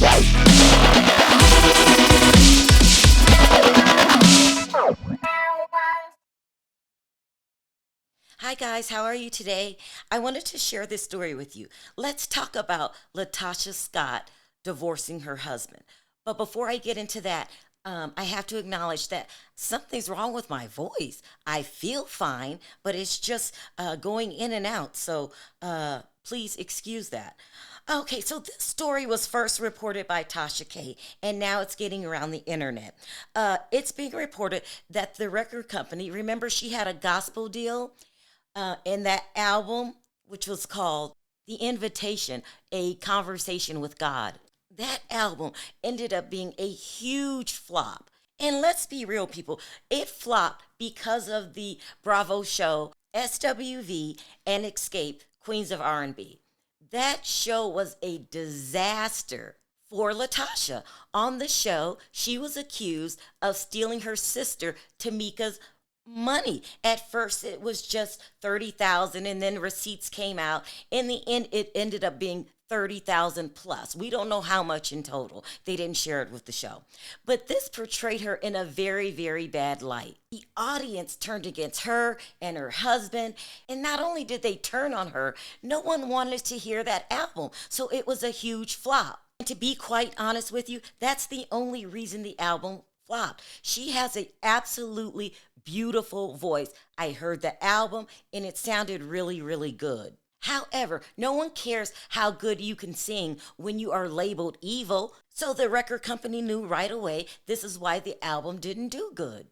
Hi guys, how are you today? I wanted to share this story with you. Let's talk about Latocha Scott divorcing her husband. But before I get into that, I have to acknowledge that something's wrong with my voice. I feel fine, but it's just going in and out. So please excuse that. Okay, so this story was first reported by Tasha K, and now it's getting around the internet. It's being reported that the record company, remember she had a gospel deal in that album, which was called The Invitation, A Conversation with God. That album ended up being a huge flop. And let's be real, people, it flopped because of the Bravo show SWV and Xscape Queens of R&B. That show was a disaster for Latasha. On the show, she was accused of stealing her sister Tamika's money. At first it was just 30,000 and then receipts came out. In the end it ended up being 30,000 plus. We don't know how much in total. They didn't share it with the show. But this portrayed her in a very, very bad light. The audience turned against her and her husband. And not only did they turn on her, no one wanted to hear that album. So it was a huge flop. And to be quite honest with you, that's the only reason the album flopped. She has an absolutely beautiful voice. I heard the album and it sounded really, really good. However, no one cares how good you can sing when you are labeled evil. So the record company knew right away this is why the album didn't do good.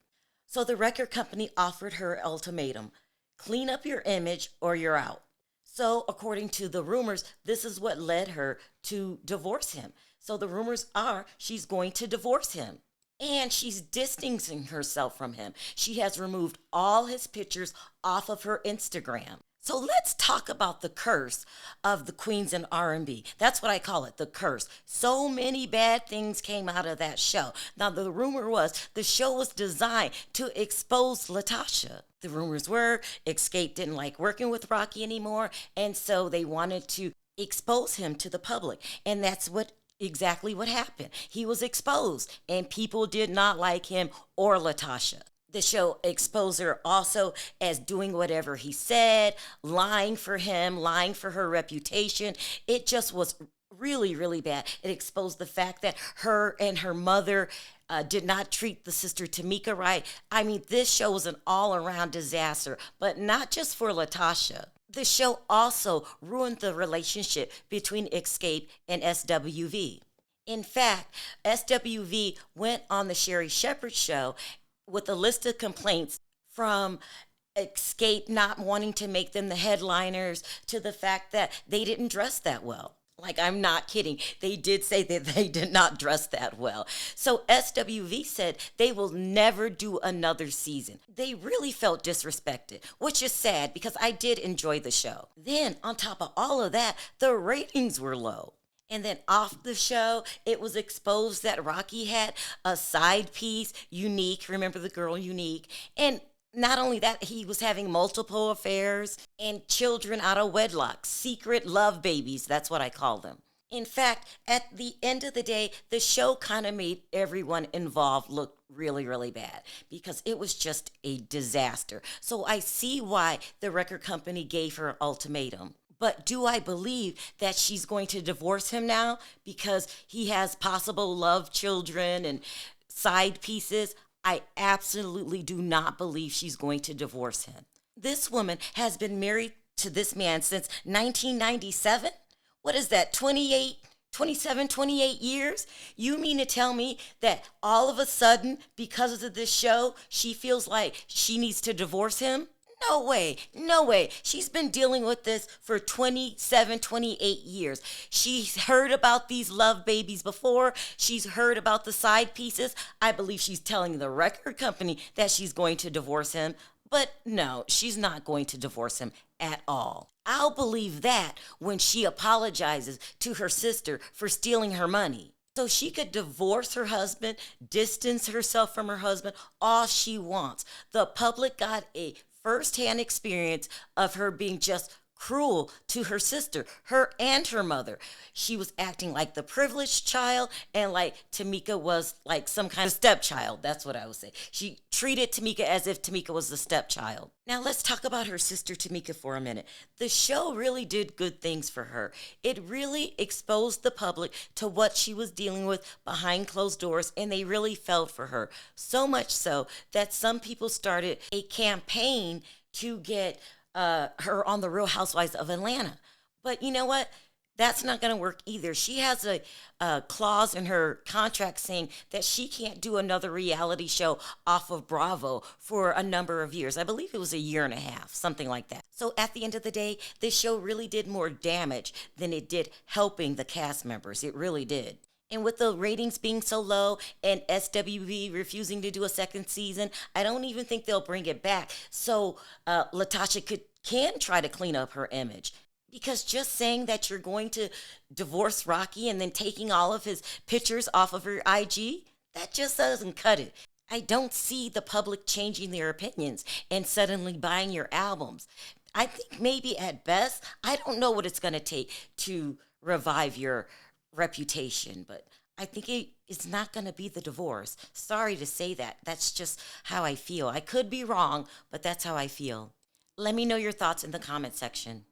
So the record company offered her an ultimatum: clean up your image or you're out. So according to the rumors, this is what led her to divorce him. So the rumors are she's going to divorce him. And she's distancing herself from him. She has removed all his pictures off of her Instagram. So let's talk about the curse of the Queens and R&B. That's what I call it, the curse. So many bad things came out of that show. Now, the rumor was the show was designed to expose Latasha. The rumors were Xscape didn't like working with Rocky anymore, and so they wanted to expose him to the public. And that's exactly what happened. He was exposed, and people did not like him or Latasha. The show exposed her also as doing whatever he said, lying for him, lying for her reputation. It just was really, really bad. It exposed the fact that her and her mother did not treat the sister Tamika right. I mean, this show was an all-around disaster, but not just for Latasha. The show also ruined the relationship between Xscape and SWV. In fact, SWV went on the Sherri Shepherd show with a list of complaints from Xscape not wanting to make them the headliners to the fact that they didn't dress that well. Like, I'm not kidding. They did say that they did not dress that well. So SWV said they will never do another season. They really felt disrespected, which is sad because I did enjoy the show. Then on top of all of that, the ratings were low. And then off the show, it was exposed that Rocky had a side piece, Unique. Remember the girl Unique? And not only that, he was having multiple affairs and children out of wedlock, secret love babies. That's what I call them. In fact, at the end of the day, the show kind of made everyone involved look really, really bad because it was just a disaster. So I see why the record company gave her an ultimatum. But do I believe that she's going to divorce him now because he has possible love children and side pieces? I absolutely do not believe she's going to divorce him. This woman has been married to this man since 1997. What is that, 28 years? You mean to tell me that all of a sudden, because of this show, she feels like she needs to divorce him? No way, no way. She's been dealing with this for 28 years. She's heard about these love babies before. She's heard about the side pieces. I believe she's telling the record company that she's going to divorce him. But no, she's not going to divorce him at all. I'll believe that when she apologizes to her sister for stealing her money. So she could divorce her husband, distance herself from her husband, all she wants. The public got a firsthand experience of her being just cruel to her sister, her and her mother. She was acting like the privileged child, and like Tamika was like some kind of stepchild. That's what I would say. She treated Tamika as if Tamika was the stepchild. Now let's talk about her sister Tamika for a minute. The show really did good things for her. It really exposed the public to what she was dealing with behind closed doors, and they really felt for her. So much so that some people started a campaign to get her on the Real Housewives of Atlanta. But you know what? That's not going to work either. She has a clause in her contract saying that she can't do another reality show off of Bravo for a number of years. I believe it was a year and a half, something like that. So at the end of the day, this show really did more damage than it did helping the cast members. It really did. And with the ratings being so low and SWV refusing to do a second season, I don't even think they'll bring it back. So Latocha can try to clean up her image. Because just saying that you're going to divorce Rocky and then taking all of his pictures off of her IG, that just doesn't cut it. I don't see the public changing their opinions and suddenly buying your albums. I think maybe at best, I don't know what it's going to take to revive your reputation, but I think it's not going to be the divorce. Sorry to say that. That's just how I feel. I could be wrong, but that's how I feel. Let me know your thoughts in the comment section.